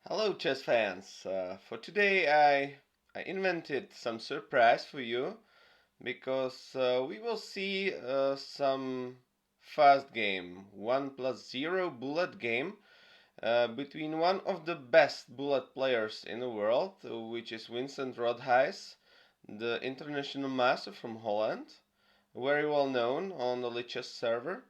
Hello, chess fans. For today, I invented some surprise for you because we will see some fast game, 1+0 bullet game between one of the best bullet players in the world, which is Vincent Rothuis, the international master from Holland, very well known on the Lichess server.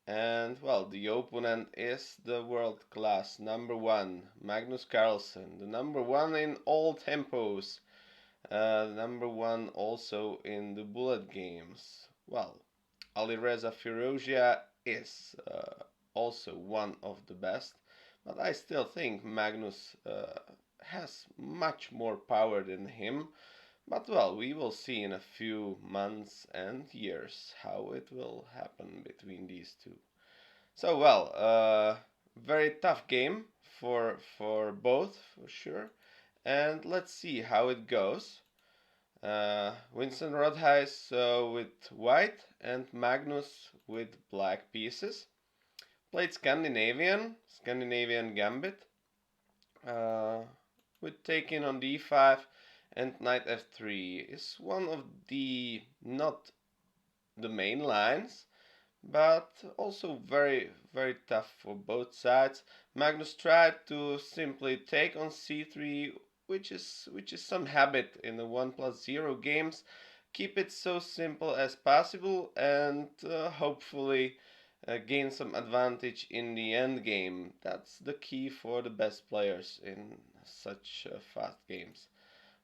And well, the opponent is the world class number one, Magnus Carlsen, the number one in all tempos, number one also in the bullet games. Well, Alireza Firouzja is also one of the best, but I still think Magnus has much more power than him. But well, we will see in a few months and years how it will happen between these two. So well, very tough game for both for sure, and let's see how it goes. Winston Rodhuis with white and Magnus with black pieces. Played Scandinavian gambit, uh, with taking on d5 and knight f3 is one of the not the main lines, but also very tough for both sides. Magnus tried to simply take on c3, which is some habit in the 1+0 games. Keep it so simple as possible and hopefully gain some advantage in the end game. That's the key for the best players in such fast games.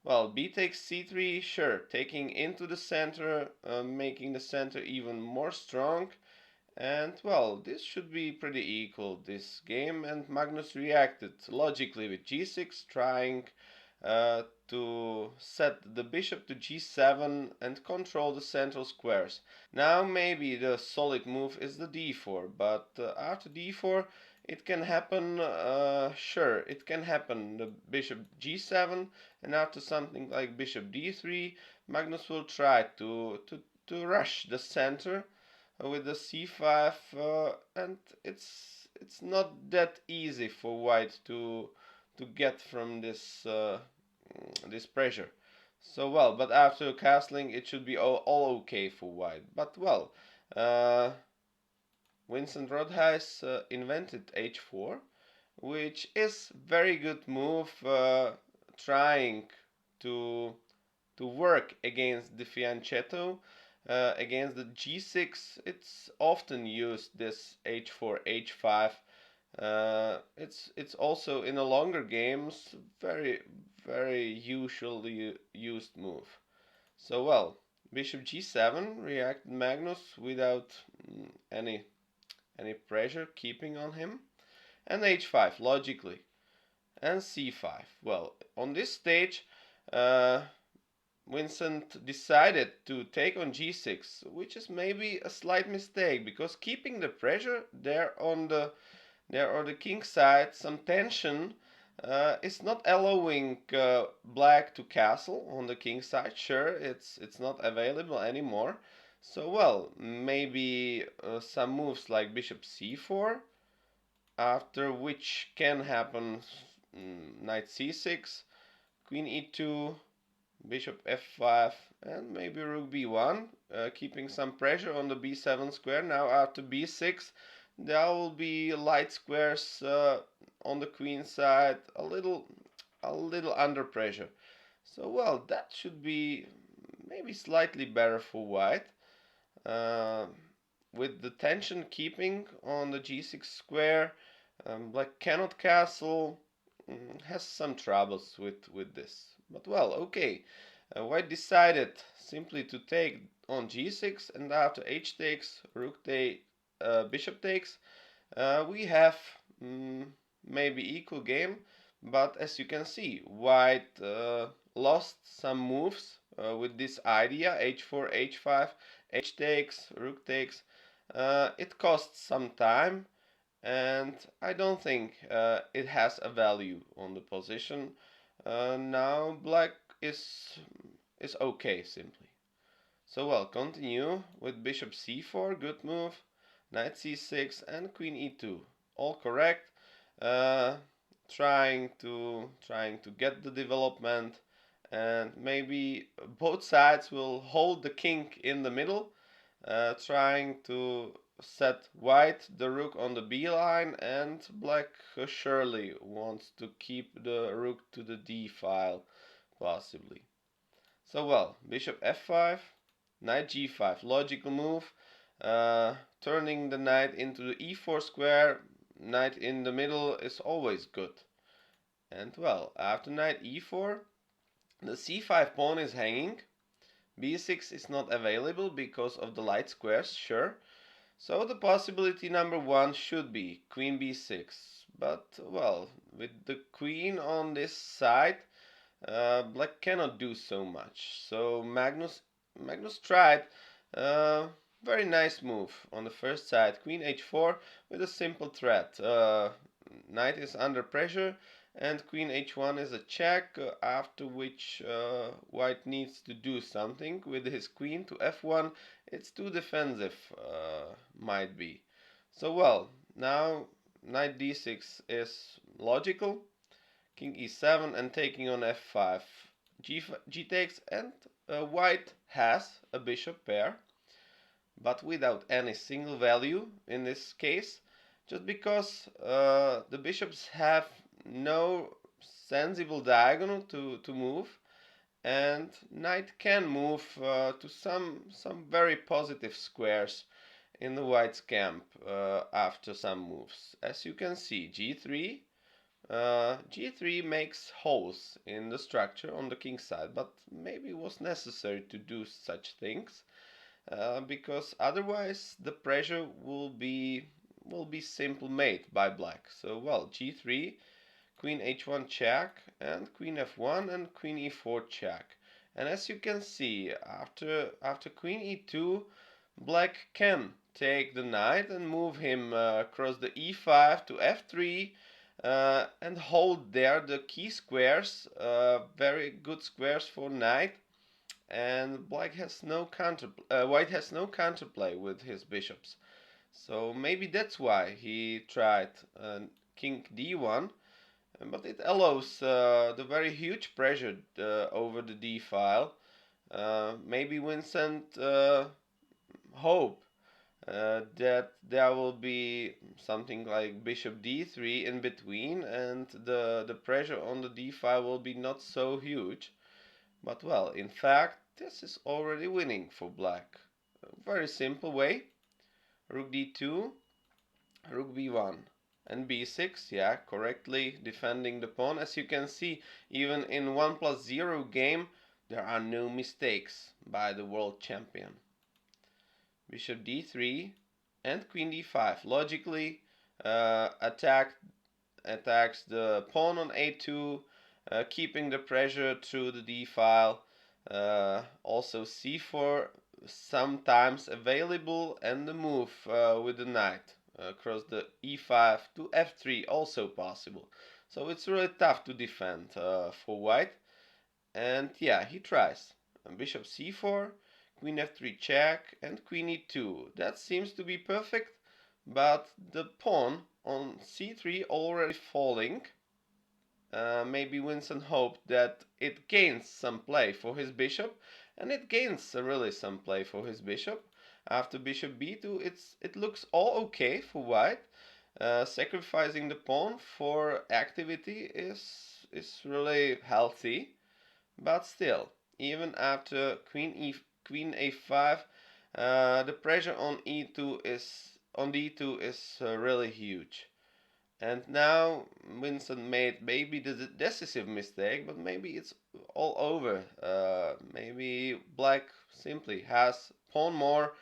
Well, b takes c3, sure, taking into the center, making the center even more strong. And well, this should be pretty equal, this game, and Magnus reacted logically with g6, trying to set the bishop to g7 and control the central squares. Now maybe the solid move is the d4, but after d4 it can happen, sure, it can happen, the bishop g7, and after something like bishop d3, Magnus will try to rush the center with the c5, and it's not that easy for white to get from this pressure. So well, but after castling it should be all okay for white. But well, uh, Vincent Rodhuis invented h4, which is very good move, trying to to work against the fianchetto. Against the g6, it's often used this h4, h5. It's also in the longer games very usually used move. So well, bishop g7 reacted Magnus without any pressure keeping on him, and h5 logically, and c5. Well, on this stage, uh, Vincent decided to take on g6, which is maybe a slight mistake because keeping the pressure there on the king side, some tension is not allowing black to castle on the king side. Sure, it's not available anymore. So well, maybe some moves like bishop c4, after which can happen knight c6, queen e2, bishop f5, and maybe rook b1, keeping some pressure on the b7 square. Now after b6, there will be light squares on the queen side, a little under pressure. So well, that should be maybe slightly better for white. Uh, with the tension keeping on the g6 square, black cannot castle, has some troubles with this. But well, okay. White decided simply to take on g6, and after h takes, rook takes, bishop takes, we have maybe equal game. But as you can see, white lost some moves with this idea, h4, h5, h takes, rook takes. It costs some time, and I don't think it has a value on the position. Now black is okay simply. So well, continue with bishop c4, good move, knight c6, and queen e2, all correct. Uh, trying to get the development, and maybe both sides will hold the king in the middle, trying to set white the rook on the b line, and black surely wants to keep the rook to the d file, possibly. So well, bishop f5, knight g5, logical move, turning the knight into the e4 square. Knight in the middle is always good. And well, after knight e4, the c5 pawn is hanging. b6 is not available because of the light squares, sure. So the possibility number one should be queen b6. But well, with the queen on this side, black cannot do so much. So Magnus tried a very nice move on the first side, queen h4 with a simple threat. Knight is under pressure, and queen h1 is a check, after which white needs to do something with his queen to f1. It's too defensive, might be. So well, now knight d6 is logical, king e7 and taking on f5. G takes, and white has a bishop pair, but without any single value in this case, just because the bishops have no sensible diagonal to move, and knight can move to some very positive squares in the white's camp after some moves. As you can see, g3, g3 makes holes in the structure on the king side, but maybe it was necessary to do such things, because otherwise the pressure will be simple made by black. So well, g3, queen h1 check, and queen f1 and queen e4 check. And as you can see, after queen e2, black can take the knight and move him across the e5 to f3, and hold there the key squares, very good squares for knight, and white has no counterplay with his bishops. So maybe that's why he tried king d1, but it allows the very huge pressure over the d file. Maybe Vincent hope that there will be something like bishop d3 in between, and the pressure on the d file will be not so huge. But well, in fact, this is already winning for black. A very simple way. Rook d2, rook b1, and b6, yeah, correctly defending the pawn. As you can see, even in 1+0 game, there are no mistakes by the world champion. Bishop d3 and queen d5 logically attacks the pawn on a2, keeping the pressure through the d file. Also c4 sometimes available, and the move with the knight across the e5 to f3 also possible. So it's really tough to defend for white. And yeah, he tries. Bishop c4, queen f3 check, and queen e2. That seems to be perfect, but the pawn on c3 already falling. Maybe Winston hoped that it gains some play for his bishop, and it gains really some play for his bishop. After bishop b2, it looks all okay for white. Sacrificing the pawn for activity is really healthy. But still, even after queen a5, the pressure on d2 is really huge. And now Winston made maybe the decisive mistake, but maybe it's all over. Maybe black simply has pawn more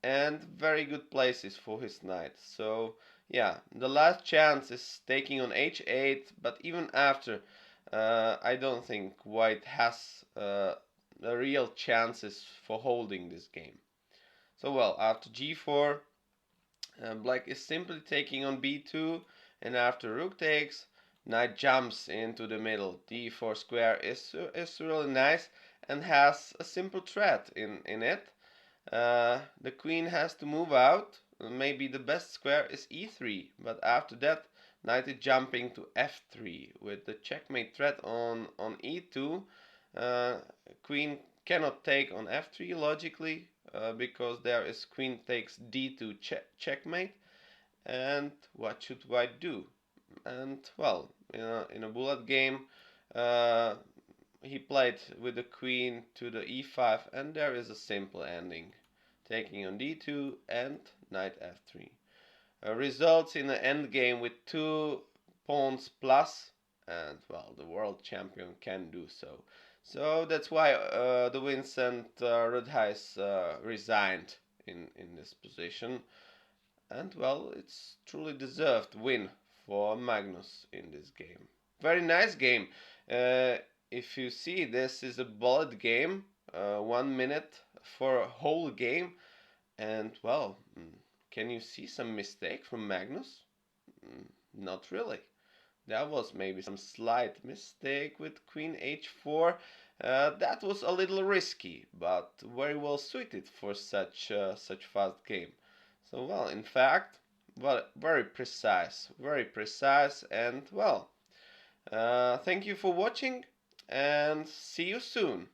and very good places for his knight. So yeah, the last chance is taking on h8, but even after, I don't think white has the real chances for holding this game. So well, after g4, black is simply taking on b2, and after rook takes, knight jumps into the middle. d4 square is really nice and has a simple threat in it. The queen has to move out. Maybe the best square is e3, but after that Knight is jumping to f3 with the checkmate threat on e2. Uh, Queen cannot take on f3 logically because there is queen takes d2 checkmate. And what should white do? And well, in a bullet game, uh, he played with the queen to the e5, and there is a simple ending, taking on d2 and knight f3. Results in an endgame with 2 pawns plus, and well, the world champion can do so. So that's why the Vincent Rothuis resigned in this position. And well, it's truly deserved win for Magnus in this game. Very nice game. Uh, if you see, this is a bullet game, 1 minute for a whole game, and well, can you see some mistake from Magnus? Not really. There was maybe some slight mistake with Queen H4. That was a little risky, but very well suited for such fast game. So well, in fact, well, very precise, and well, thank you for watching, and see you soon.